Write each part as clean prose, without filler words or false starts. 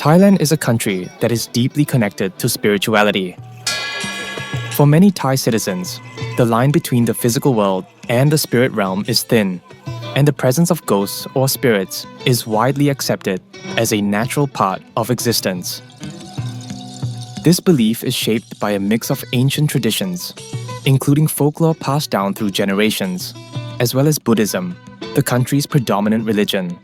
Thailand is a country that is deeply connected to spirituality. For many Thai citizens, the line between the physical world and the spirit realm is thin, and the presence of ghosts or spirits is widely accepted as a natural part of existence. This belief is shaped by a mix of ancient traditions, including folklore passed down through generations, as well as Buddhism, the country's predominant religion.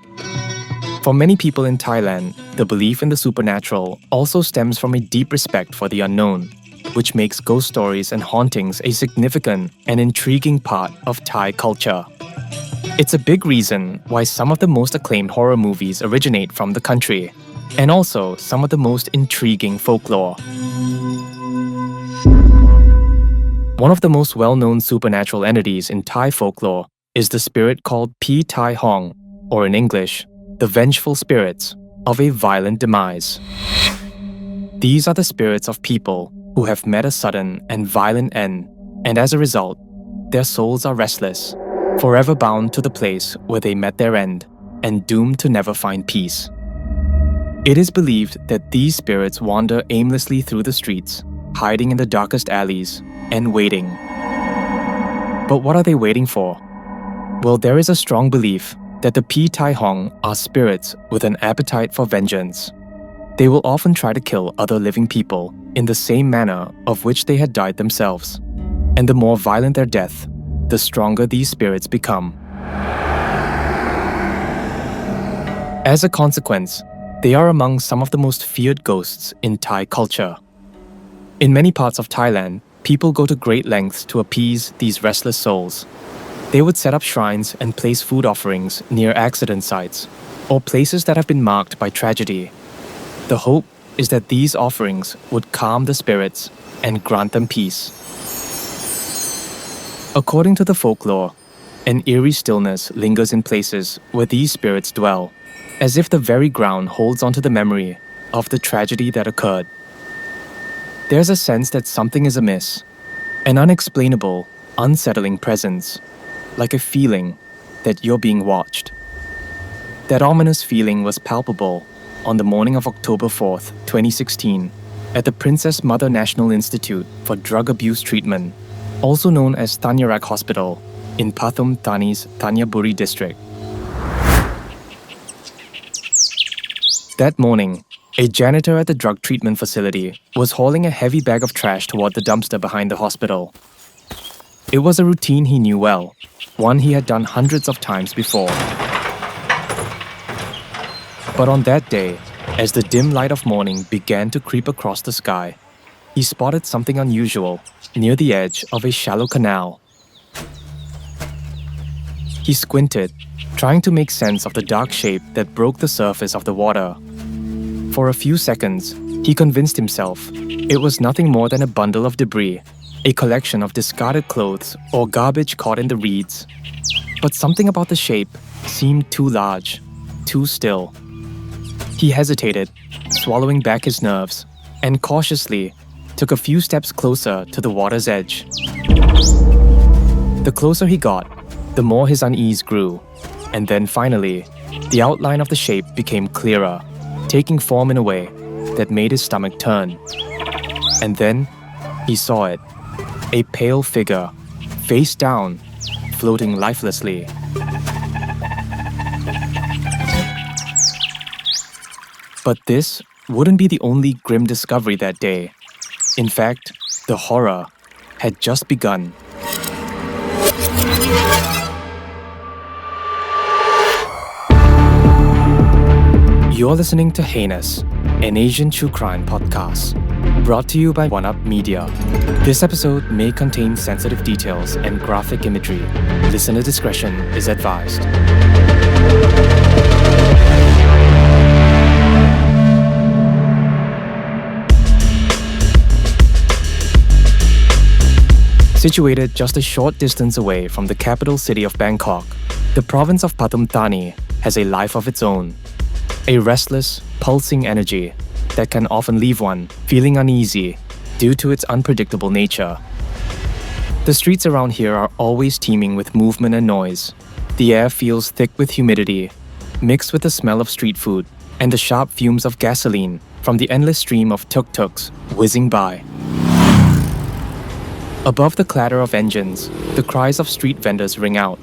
For many people in Thailand, the belief in the supernatural also stems from a deep respect for the unknown, which makes ghost stories and hauntings a significant and intriguing part of Thai culture. It's a big reason why some of the most acclaimed horror movies originate from the country, and also some of the most intriguing folklore. One of the most well-known supernatural entities in Thai folklore is the spirit called Pi Tai Hong, or in English, the vengeful spirits of a violent demise. These are the spirits of people who have met a sudden and violent end, and as a result, their souls are restless, forever bound to the place where they met their end, and doomed to never find peace. It is believed that these spirits wander aimlessly through the streets, hiding in the darkest alleys, and waiting. But what are they waiting for? Well, there is a strong belief that the Pi Tai Hong are spirits with an appetite for vengeance. They will often try to kill other living people in the same manner of which they had died themselves. And the more violent their death, the stronger these spirits become. As a consequence, they are among some of the most feared ghosts in Thai culture. In many parts of Thailand, people go to great lengths to appease these restless souls. They would set up shrines and place food offerings near accident sites or places that have been marked by tragedy. The hope is that these offerings would calm the spirits and grant them peace. According to the folklore, an eerie stillness lingers in places where these spirits dwell, as if the very ground holds onto the memory of the tragedy that occurred. There's a sense that something is amiss, an unexplainable, unsettling presence, like a feeling that you're being watched. That ominous feeling was palpable on the morning of October 4th, 2016, at the Princess Mother National Institute for Drug Abuse Treatment, also known as Thanyarak Hospital, in Pathum Thani's Thanyaburi district. That morning, a janitor at the drug treatment facility was hauling a heavy bag of trash toward the dumpster behind the hospital. It was a routine he knew well, one he had done hundreds of times before. But on that day, as the dim light of morning began to creep across the sky, he spotted something unusual near the edge of a shallow canal. He squinted, trying to make sense of the dark shape that broke the surface of the water. For a few seconds, he convinced himself it was nothing more than a bundle of debris, a collection of discarded clothes or garbage caught in the reeds. But something about the shape seemed too large, too still. He hesitated, swallowing back his nerves, and cautiously took a few steps closer to the water's edge. The closer he got, the more his unease grew, and then finally, the outline of the shape became clearer, taking form in a way that made his stomach turn. And then, he saw it, a pale figure, face down, floating lifelessly. But this wouldn't be the only grim discovery that day. In fact, the horror had just begun. You're listening to Heinous, an Asian true crime podcast, brought to you by One Up Media. This episode may contain sensitive details and graphic imagery. Listener discretion is advised. Situated just a short distance away from the capital city of Bangkok, the province of Pathum Thani has a life of its own. A restless, pulsing energy that can often leave one feeling uneasy due to its unpredictable nature. The streets around here are always teeming with movement and noise. The air feels thick with humidity, mixed with the smell of street food and the sharp fumes of gasoline from the endless stream of tuk-tuks whizzing by. Above the clatter of engines, the cries of street vendors ring out.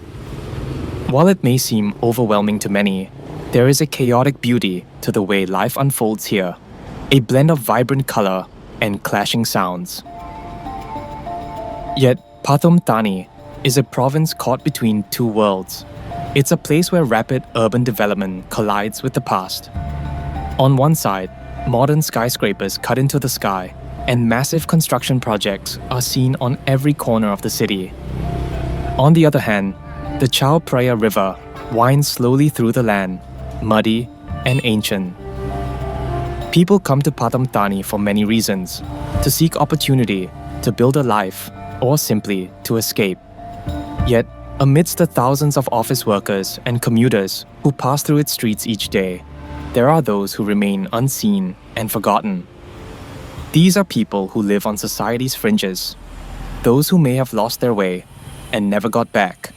While it may seem overwhelming to many, there is a chaotic beauty to the way life unfolds here, a blend of vibrant color and clashing sounds. Yet, Pathum Thani is a province caught between two worlds. It's a place where rapid urban development collides with the past. On one side, modern skyscrapers cut into the sky, and massive construction projects are seen on every corner of the city. On the other hand, the Chao Phraya River winds slowly through the land, muddy and ancient. People come to Pathum Thani for many reasons: to seek opportunity, to build a life, or simply to escape. Yet, amidst the thousands of office workers and commuters who pass through its streets each day, there are those who remain unseen and forgotten. These are people who live on society's fringes, those who may have lost their way and never got back.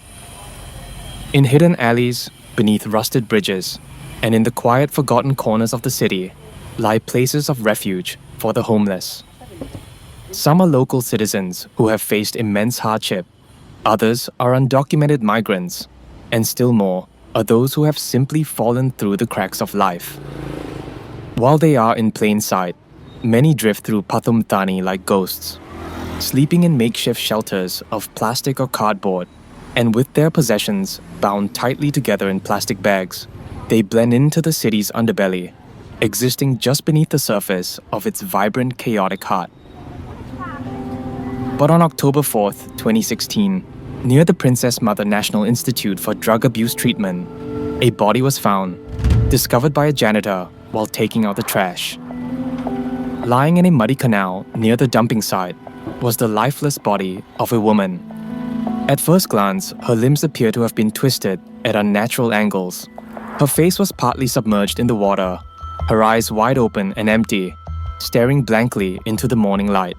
In hidden alleys, beneath rusted bridges, and in the quiet, forgotten corners of the city, lie places of refuge for the homeless. Some are local citizens who have faced immense hardship. Others are undocumented migrants, and still more are those who have simply fallen through the cracks of life. While they are in plain sight, many drift through Pathum Thani like ghosts, sleeping in makeshift shelters of plastic or cardboard, and with their possessions bound tightly together in plastic bags, they blend into the city's underbelly, existing just beneath the surface of its vibrant, chaotic heart. But on October 4th, 2016, near the Princess Mother National Institute for Drug Abuse Treatment, a body was found, discovered by a janitor while taking out the trash. Lying in a muddy canal near the dumping site was the lifeless body of a woman. At first glance, her limbs appear to have been twisted at unnatural angles. Her face was partly submerged in the water, her eyes wide open and empty, staring blankly into the morning light.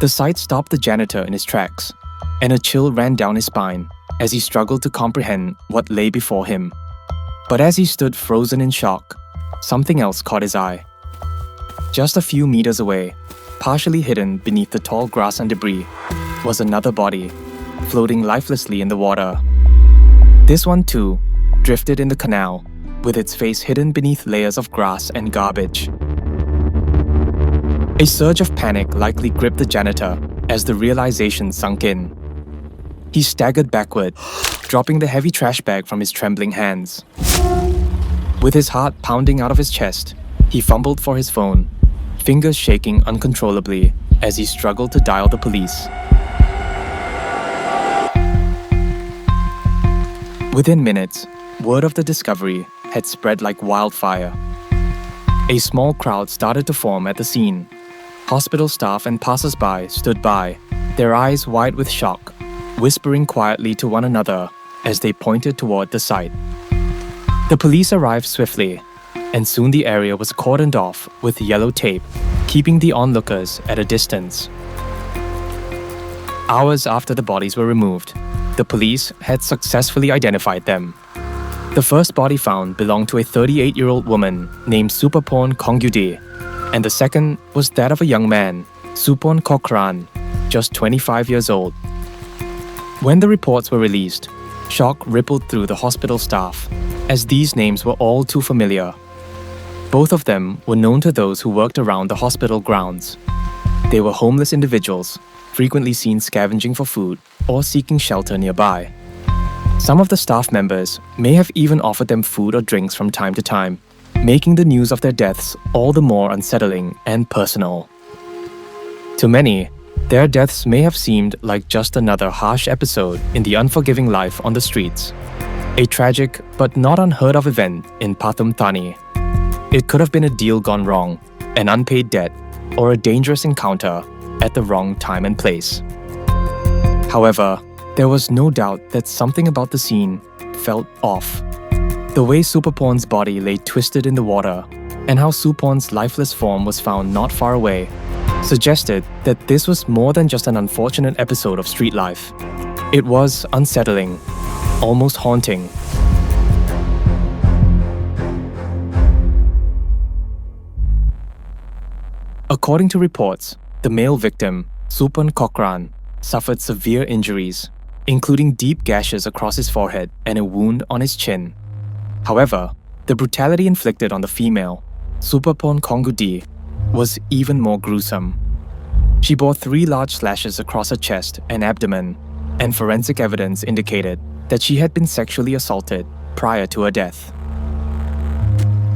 The sight stopped the janitor in his tracks, and a chill ran down his spine as he struggled to comprehend what lay before him. But as he stood frozen in shock, something else caught his eye. Just a few meters away, partially hidden beneath the tall grass and debris, was another body, floating lifelessly in the water. This one too drifted in the canal, with its face hidden beneath layers of grass and garbage. A surge of panic likely gripped the janitor as the realization sunk in. He staggered backward, dropping the heavy trash bag from his trembling hands. With his heart pounding out of his chest, he fumbled for his phone, fingers shaking uncontrollably as he struggled to dial the police. Within minutes, word of the discovery had spread like wildfire. A small crowd started to form at the scene. Hospital staff and passers-by stood by, their eyes wide with shock, whispering quietly to one another as they pointed toward the site. The police arrived swiftly, and soon the area was cordoned off with yellow tape, keeping the onlookers at a distance. Hours after the bodies were removed, the police had successfully identified them. The first body found belonged to a 38-year-old woman named Supaporn Kongyude, and the second was that of a young man, Suporn Kokran, just 25 years old. When the reports were released, shock rippled through the hospital staff, as these names were all too familiar. Both of them were known to those who worked around the hospital grounds. They were homeless individuals, frequently seen scavenging for food or seeking shelter nearby. Some of the staff members may have even offered them food or drinks from time to time, making the news of their deaths all the more unsettling and personal. To many, their deaths may have seemed like just another harsh episode in the unforgiving life on the streets. A tragic but not unheard of event in Pathum Thani. It could have been a deal gone wrong, an unpaid debt, or a dangerous encounter at the wrong time and place. However, there was no doubt that something about the scene felt off. The way Supaporn's body lay twisted in the water, and how Suporn's lifeless form was found not far away, suggested that this was more than just an unfortunate episode of street life. It was unsettling, almost haunting. According to reports, the male victim, Supon Kokran, suffered severe injuries, including deep gashes across his forehead and a wound on his chin. However, the brutality inflicted on the female, Supapon Kongudi, was even more gruesome. She bore 3 large slashes across her chest and abdomen, and forensic evidence indicated that she had been sexually assaulted prior to her death.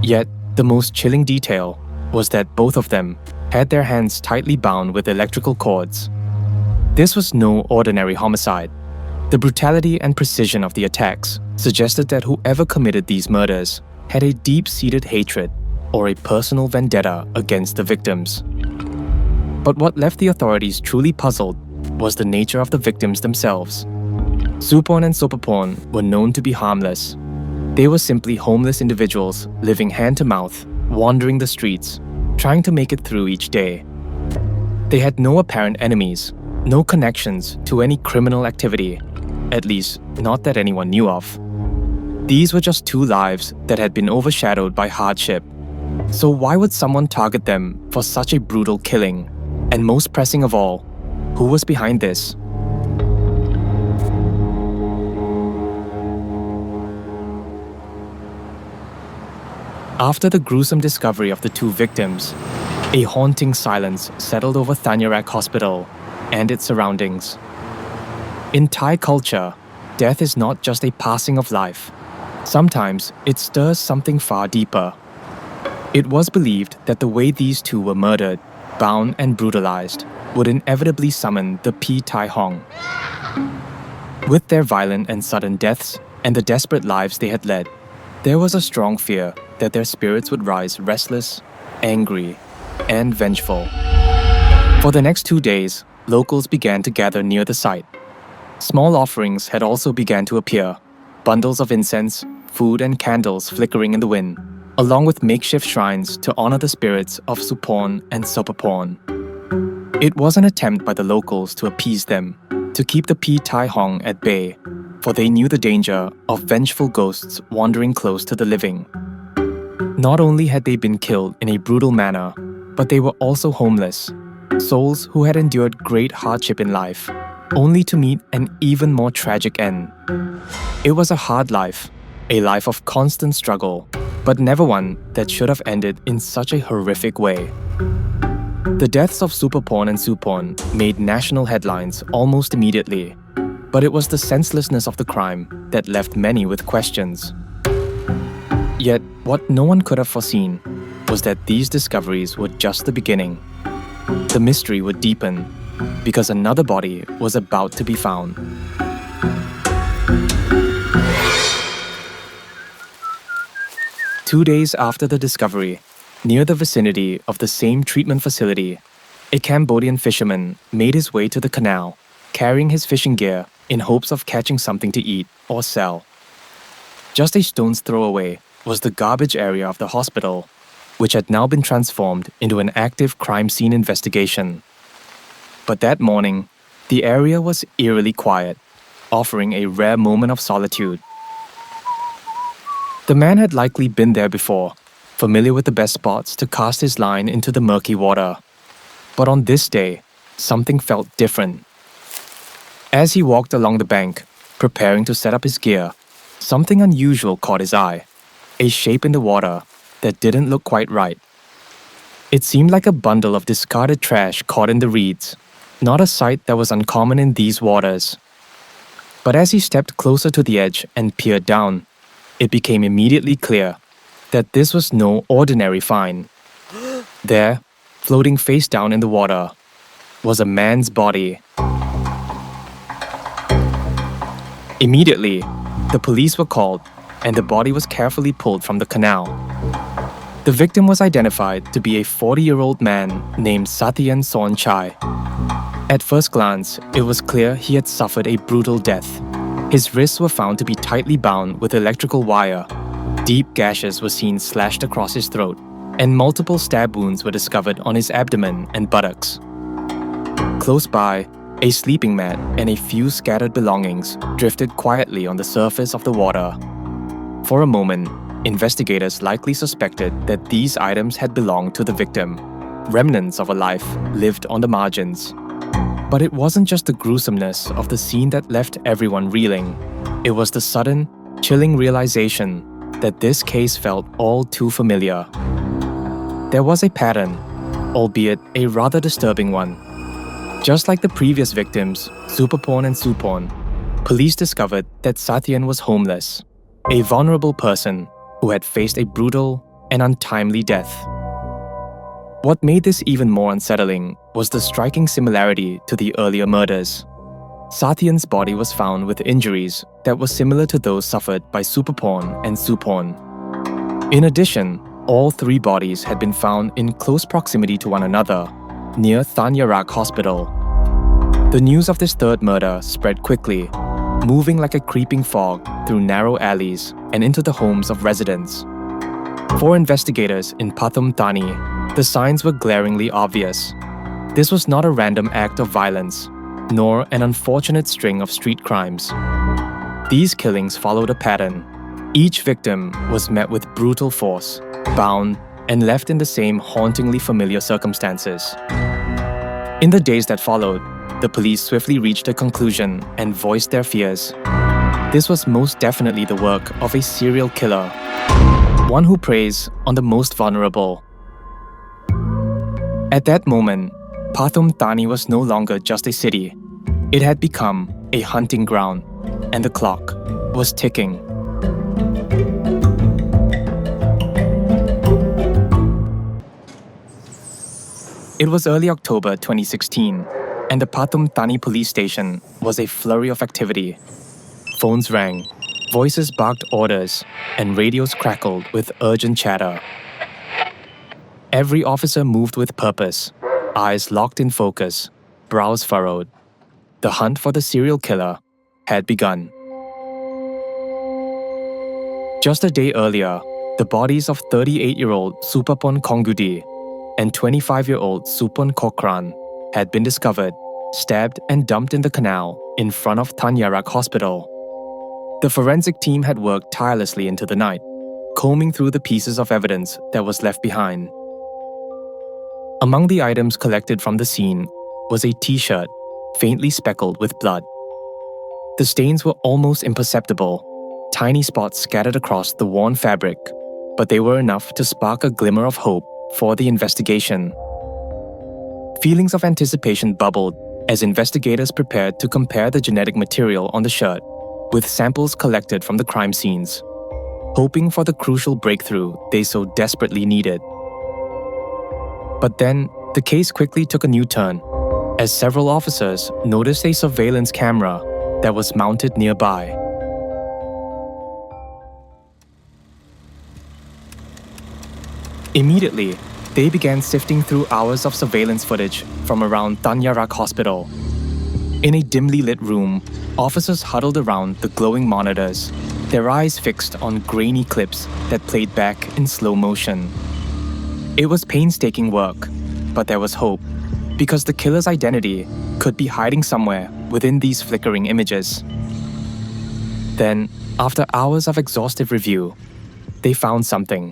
Yet, the most chilling detail was that both of them had their hands tightly bound with electrical cords. This was no ordinary homicide. The brutality and precision of the attacks suggested that whoever committed these murders had a deep-seated hatred or a personal vendetta against the victims. But what left the authorities truly puzzled was the nature of the victims themselves. Supon and Sopapon were known to be harmless. They were simply homeless individuals living hand-to-mouth, wandering the streets, trying to make it through each day. They had no apparent enemies, no connections to any criminal activity, at least not that anyone knew of. These were just 2 lives that had been overshadowed by hardship. So why would someone target them for such a brutal killing? And most pressing of all, who was behind this? After the gruesome discovery of the 2 victims, a haunting silence settled over Thanyarak Hospital and its surroundings. In Thai culture, death is not just a passing of life. Sometimes it stirs something far deeper. It was believed that the way these 2 were murdered, bound and brutalized, would inevitably summon the Pi Tai Hong. With their violent and sudden deaths and the desperate lives they had led, there was a strong fear that their spirits would rise restless, angry, and vengeful. For the next 2 days, locals began to gather near the site. Small offerings had also begun to appear, bundles of incense, food and candles flickering in the wind, along with makeshift shrines to honor the spirits of Supon and Sopapon. It was an attempt by the locals to appease them, to keep the Pi Tai Hong at bay, for they knew the danger of vengeful ghosts wandering close to the living. Not only had they been killed in a brutal manner, but they were also homeless, souls who had endured great hardship in life, only to meet an even more tragic end. It was a hard life, a life of constant struggle, but never one that should have ended in such a horrific way. The deaths of Supapon and Supon made national headlines almost immediately, but it was the senselessness of the crime that left many with questions. Yet, what no one could have foreseen was that these discoveries were just the beginning. The mystery would deepen because another body was about to be found. Two days after the discovery, near the vicinity of the same treatment facility, a Cambodian fisherman made his way to the canal, carrying his fishing gear in hopes of catching something to eat or sell. Just a stone's throw away was the garbage area of the hospital, which had now been transformed into an active crime scene investigation. But that morning, the area was eerily quiet, offering a rare moment of solitude. The man had likely been there before, familiar with the best spots to cast his line into the murky water. But on this day, something felt different. As he walked along the bank, preparing to set up his gear, something unusual caught his eye, a shape in the water that didn't look quite right. It seemed like a bundle of discarded trash caught in the reeds, not a sight that was uncommon in these waters. But as he stepped closer to the edge and peered down, it became immediately clear that this was no ordinary find. There, floating face down in the water, was a man's body. Immediately, the police were called and the body was carefully pulled from the canal. The victim was identified to be a 40-year-old man named Satyan Sonchai. At first glance, it was clear he had suffered a brutal death. His wrists were found to be tightly bound with electrical wire. Deep gashes were seen slashed across his throat, and multiple stab wounds were discovered on his abdomen and buttocks. Close by, a sleeping mat and a few scattered belongings drifted quietly on the surface of the water. For a moment, investigators likely suspected that these items had belonged to the victim. remnants of a life lived on the margins. But it wasn't just the gruesomeness of the scene that left everyone reeling. It was the sudden, chilling realization that this case felt all too familiar. There was a pattern, albeit a rather disturbing one. Just like the previous victims, Supaporn and Suporn, police discovered that Sathian was homeless, a vulnerable person who had faced a brutal and untimely death. What made this even more unsettling was the striking similarity to the earlier murders. Sathian's body was found with injuries that were similar to those suffered by Supaporn and Suporn. In addition, all three bodies had been found in close proximity to one another, near Thanyarak Hospital. The news of this third murder spread quickly, moving like a creeping fog through narrow alleys and into the homes of residents. For investigators in Pathum Thani, the signs were glaringly obvious. This was not a random act of violence, nor an unfortunate string of street crimes. These killings followed a pattern. Each victim was met with brutal force, bound, and left in the same hauntingly familiar circumstances. In the days that followed, the police swiftly reached a conclusion and voiced their fears. This was most definitely the work of a serial killer, one who preys on the most vulnerable. At that moment, Pathum Thani was no longer just a city. It had become a hunting ground, and the clock was ticking. It was early October 2016, and the Pathum Thani police station was a flurry of activity. Phones rang, voices barked orders, and radios crackled with urgent chatter. Every officer moved with purpose, eyes locked in focus, brows furrowed. The hunt for the serial killer had begun. Just a day earlier, the bodies of 38-year-old Supapon Kongudi and 25-year-old Supon Kokran had been discovered, stabbed and dumped in the canal in front of Thanyarak Hospital. The forensic team had worked tirelessly into the night, combing through the pieces of evidence that was left behind. Among the items collected from the scene was a t-shirt, faintly speckled with blood. The stains were almost imperceptible, tiny spots scattered across the worn fabric, but they were enough to spark a glimmer of hope for the investigation. Feelings of anticipation bubbled as investigators prepared to compare the genetic material on the shirt with samples collected from the crime scenes, hoping for the crucial breakthrough they so desperately needed. But then, the case quickly took a new turn, as several officers noticed a surveillance camera that was mounted nearby. Immediately, they began sifting through hours of surveillance footage from around Thanyarak Hospital. In a dimly lit room, officers huddled around the glowing monitors, their eyes fixed on grainy clips that played back in slow motion. It was painstaking work, but there was hope, because the killer's identity could be hiding somewhere within these flickering images. Then, after hours of exhaustive review, they found something.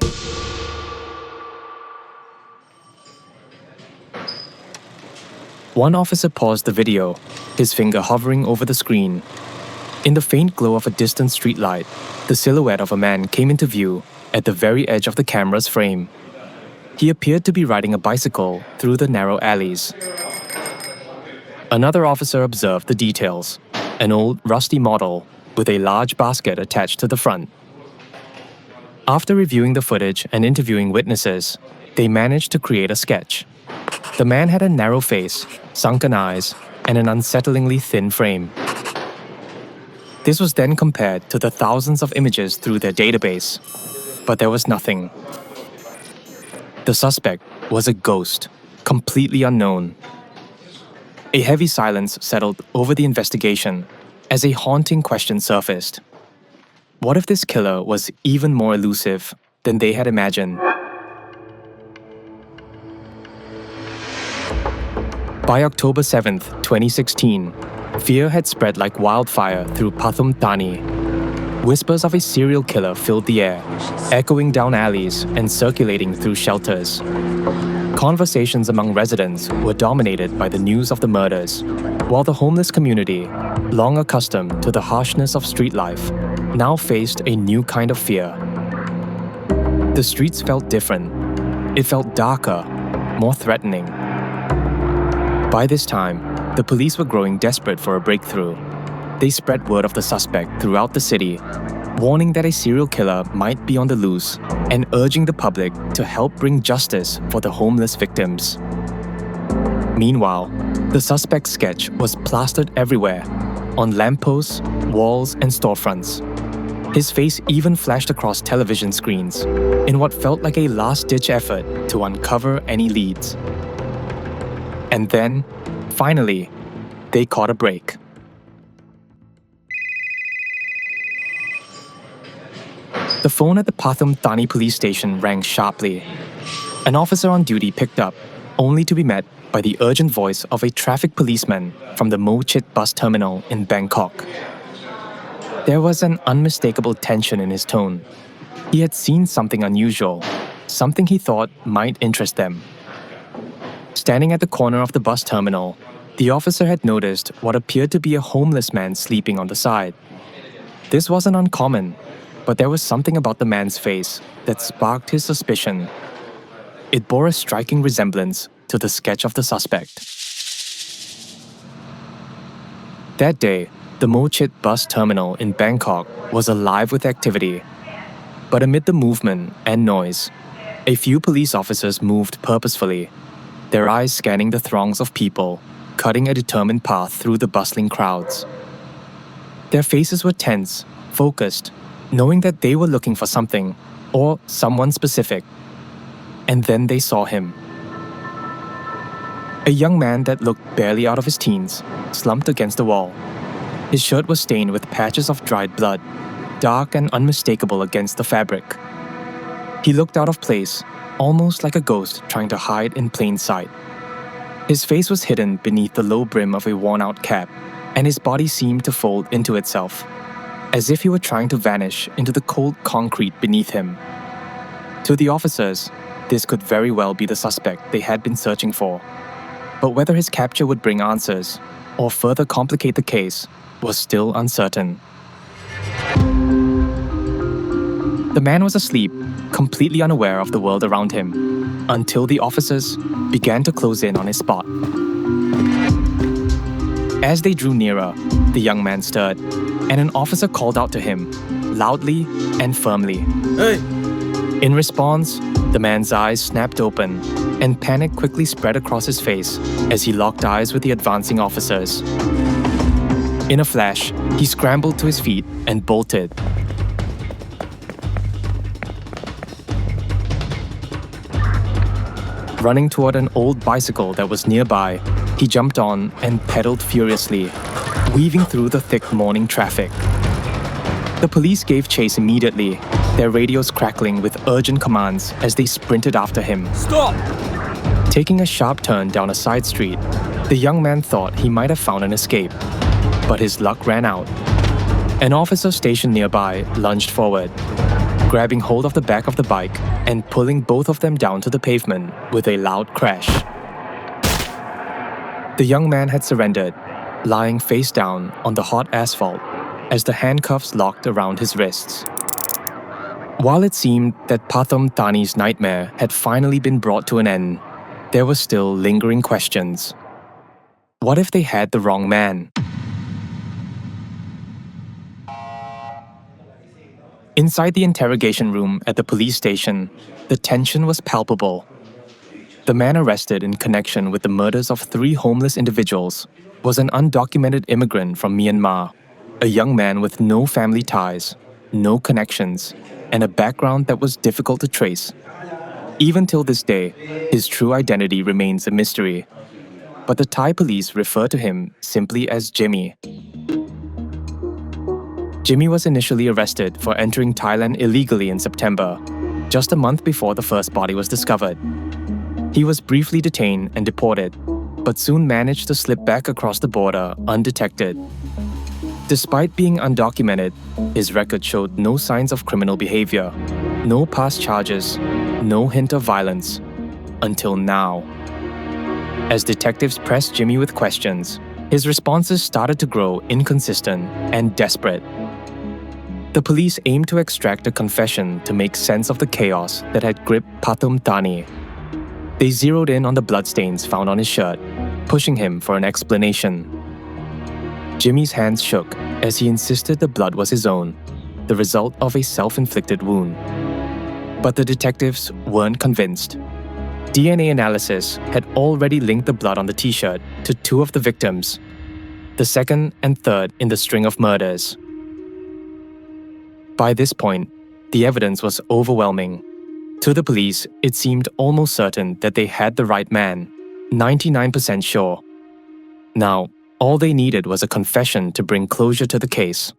One officer paused the video, his finger hovering over the screen. In the faint glow of a distant streetlight, the silhouette of a man came into view at the very edge of the camera's frame. He appeared to be riding a bicycle through the narrow alleys. Another officer observed the details, an old, rusty model with a large basket attached to the front. After reviewing the footage and interviewing witnesses, they managed to create a sketch. The man had a narrow face, sunken eyes, and an unsettlingly thin frame. This was then compared to the thousands of images through their database, but there was nothing. The suspect was a ghost, completely unknown. A heavy silence settled over the investigation as a haunting question surfaced. What if this killer was even more elusive than they had imagined? By October 7th, 2016, fear had spread like wildfire through Pathum Thani. Whispers of a serial killer filled the air, echoing down alleys and circulating through shelters. Conversations among residents were dominated by the news of the murders, while the homeless community, long accustomed to the harshness of street life, now faced a new kind of fear. The streets felt different. It felt darker, more threatening. By this time, the police were growing desperate for a breakthrough. They spread word of the suspect throughout the city, warning that a serial killer might be on the loose and urging the public to help bring justice for the homeless victims. Meanwhile, the suspect's sketch was plastered everywhere, on lampposts, walls, and storefronts. His face even flashed across television screens in what felt like a last-ditch effort to uncover any leads. And then, finally, they caught a break. The phone at the Pathum Thani police station rang sharply. An officer on duty picked up, only to be met by the urgent voice of a traffic policeman from the Mo Chit bus terminal in Bangkok. There was an unmistakable tension in his tone. He had seen something unusual, something he thought might interest them. Standing at the corner of the bus terminal, the officer had noticed what appeared to be a homeless man sleeping on the side. This wasn't uncommon, but there was something about the man's face that sparked his suspicion. It bore a striking resemblance to the sketch of the suspect. That day, the Mo Chit bus terminal in Bangkok was alive with activity. But amid the movement and noise, a few police officers moved purposefully, their eyes scanning the throngs of people, cutting a determined path through the bustling crowds. Their faces were tense, focused, knowing that they were looking for something, or someone specific. And then they saw him. A young man that looked barely out of his teens, slumped against the wall. His shirt was stained with patches of dried blood, dark and unmistakable against the fabric. He looked out of place, almost like a ghost trying to hide in plain sight. His face was hidden beneath the low brim of a worn-out cap, and his body seemed to fold into itself, as if he were trying to vanish into the cold concrete beneath him. To the officers, this could very well be the suspect they had been searching for. But whether his capture would bring answers or further complicate the case was still uncertain. The man was asleep, completely unaware of the world around him, until the officers began to close in on his spot. As they drew nearer, the young man stirred, and an officer called out to him, loudly and firmly. Hey! In response, the man's eyes snapped open, and panic quickly spread across his face as he locked eyes with the advancing officers. In a flash, he scrambled to his feet and bolted. Running toward an old bicycle that was nearby, he jumped on and pedaled furiously, weaving through the thick morning traffic. The police gave chase immediately, their radios crackling with urgent commands as they sprinted after him. Stop! Taking a sharp turn down a side street, the young man thought he might have found an escape, but his luck ran out. An officer stationed nearby lunged forward, grabbing hold of the back of the bike and pulling both of them down to the pavement with a loud crash. The young man had surrendered, lying face down on the hot asphalt as the handcuffs locked around his wrists. While it seemed that Pathum Thani's nightmare had finally been brought to an end, there were still lingering questions. What if they had the wrong man? Inside the interrogation room at the police station, the tension was palpable. The man arrested in connection with the murders of 3 homeless individuals was an undocumented immigrant from Myanmar, a young man with no family ties, no connections, and a background that was difficult to trace. Even till this day, his true identity remains a mystery, but the Thai police refer to him simply as Jimmy. Jimmy was initially arrested for entering Thailand illegally in September, just a month before the first body was discovered. He was briefly detained and deported, but soon managed to slip back across the border undetected. Despite being undocumented, his record showed no signs of criminal behavior, no past charges, no hint of violence. until now. As detectives pressed Jimmy with questions, his responses started to grow inconsistent and desperate. The police aimed to extract a confession to make sense of the chaos that had gripped Pathum Thani. They zeroed in on the bloodstains found on his shirt, pushing him for an explanation. Jimmy's hands shook as he insisted the blood was his own, the result of a self-inflicted wound. But the detectives weren't convinced. DNA analysis had already linked the blood on the t-shirt to two of the victims, the second and third in the string of murders. By this point, the evidence was overwhelming. To the police, it seemed almost certain that they had the right man, 99% sure. Now, all they needed was a confession to bring closure to the case.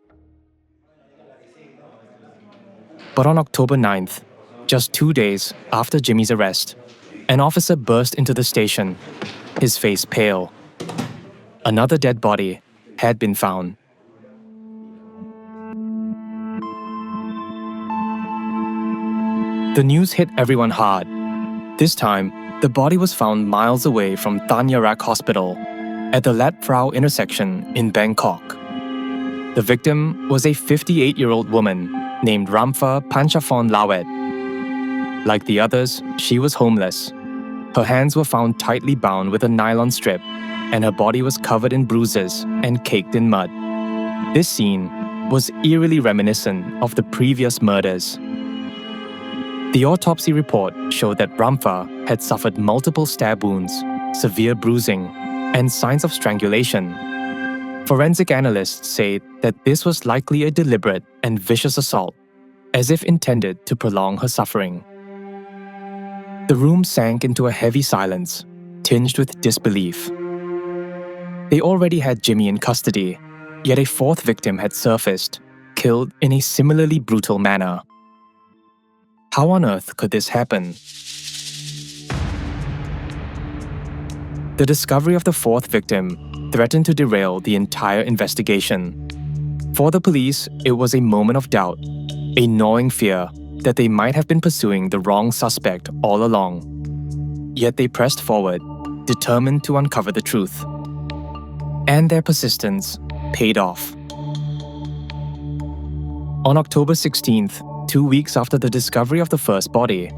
But on October 9th, just 2 days after Jimmy's arrest, an officer burst into the station, his face pale. Another dead body had been found. The news hit everyone hard. This time, the body was found miles away from Thanyarak Hospital at the Lat Phrao intersection in Bangkok. The victim was a 58-year-old woman named Ramfa Panchaphon Lawet. Like the others, she was homeless. Her hands were found tightly bound with a nylon strip, and her body was covered in bruises and caked in mud. This scene was eerily reminiscent of the previous murders. The autopsy report showed that Ramfa had suffered multiple stab wounds, severe bruising, and signs of strangulation. Forensic analysts say that this was likely a deliberate and vicious assault, as if intended to prolong her suffering. The room sank into a heavy silence, tinged with disbelief. They already had Jimmy in custody, yet a fourth victim had surfaced, killed in a similarly brutal manner. How on earth could this happen? The discovery of the fourth victim threatened to derail the entire investigation. For the police, it was a moment of doubt, a gnawing fear that they might have been pursuing the wrong suspect all along. Yet they pressed forward, determined to uncover the truth. And their persistence paid off. On October 16th, 2 weeks after the discovery of the first body,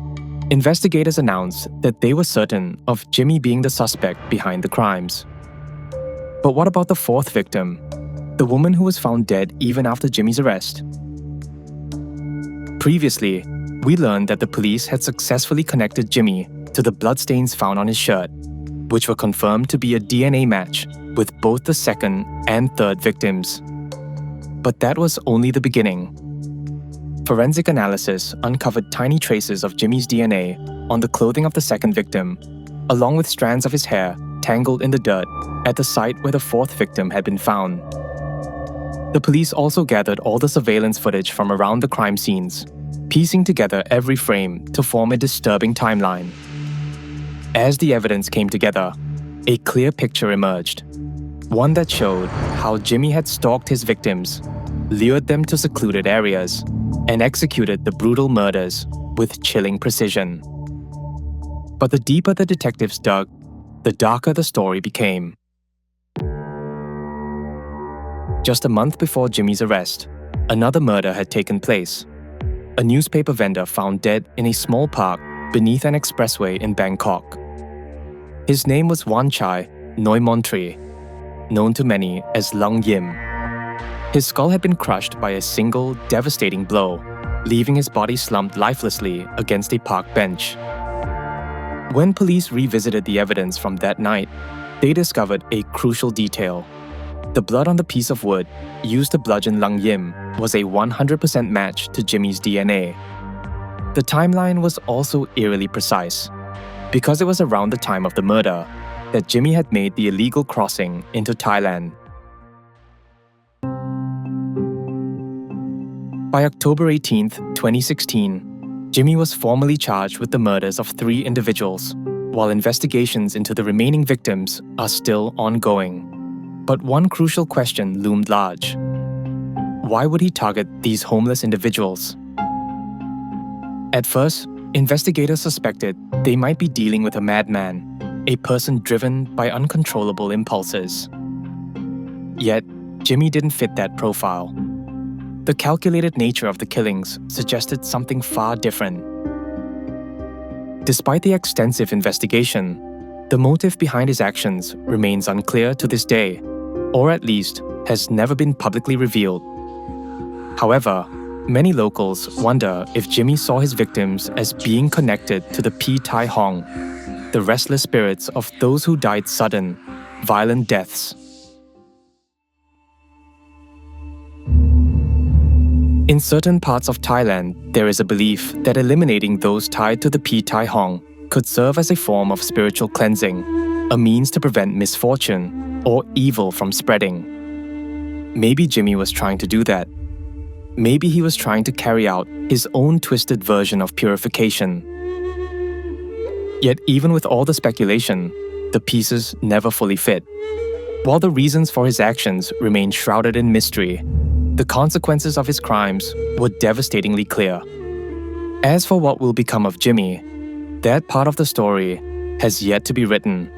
investigators announced that they were certain of Jimmy being the suspect behind the crimes. But what about the fourth victim, the woman who was found dead even after Jimmy's arrest? Previously, we learned that the police had successfully connected Jimmy to the bloodstains found on his shirt, which were confirmed to be a DNA match with both the second and third victims. But that was only the beginning. Forensic analysis uncovered tiny traces of Jimmy's DNA on the clothing of the second victim, along with strands of his hair tangled in the dirt at the site where the fourth victim had been found. The police also gathered all the surveillance footage from around the crime scenes, piecing together every frame to form a disturbing timeline. As the evidence came together, a clear picture emerged, one that showed how Jimmy had stalked his victims, lured them to secluded areas, and executed the brutal murders with chilling precision. But the deeper the detectives dug, the darker the story became. Just a month before Jimmy's arrest, another murder had taken place. A newspaper vendor found dead in a small park beneath an expressway in Bangkok. His name was Wanchai Noimontri, known to many as Lung Yim. His skull had been crushed by a single, devastating blow, leaving his body slumped lifelessly against a park bench. When police revisited the evidence from that night, they discovered a crucial detail. The blood on the piece of wood used to bludgeon Lung Yim was a 100% match to Jimmy's DNA. The timeline was also eerily precise, because it was around the time of the murder that Jimmy had made the illegal crossing into Thailand. By October 18, 2016, Jimmy was formally charged with the murders of 3 individuals, while investigations into the remaining victims are still ongoing. But one crucial question loomed large. Why would he target these homeless individuals? At first, Investigators suspected they might be dealing with a madman, a person driven by uncontrollable impulses. Yet, Jimmy didn't fit that profile. The calculated nature of the killings suggested something far different. Despite the extensive investigation, the motive behind his actions remains unclear to this day, or at least has never been publicly revealed. However, many locals wonder if Jimmy saw his victims as being connected to the Pi Tai Hong, the restless spirits of those who died sudden, violent deaths. In certain parts of Thailand, there is a belief that eliminating those tied to the Pi Tai Hong could serve as a form of spiritual cleansing, a means to prevent misfortune or evil from spreading. Maybe Jimmy was trying to do that. Maybe he was trying to carry out his own twisted version of purification. Yet even with all the speculation, the pieces never fully fit. While the reasons for his actions remain shrouded in mystery, the consequences of his crimes were devastatingly clear. As for what will become of Jimmy, that part of the story has yet to be written.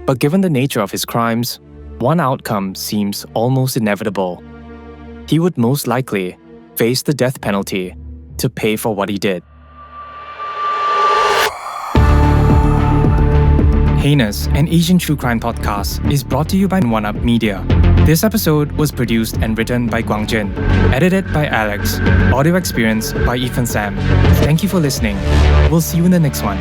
But given the nature of his crimes, one outcome seems almost inevitable. He would most likely face the death penalty to pay for what he did. Heinous, an Asian true crime podcast, is brought to you by One Up Media. This episode was produced and written by Guang Jin, edited by Alex, audio experience by Ethan Sam. Thank you for listening. We'll see you in the next one.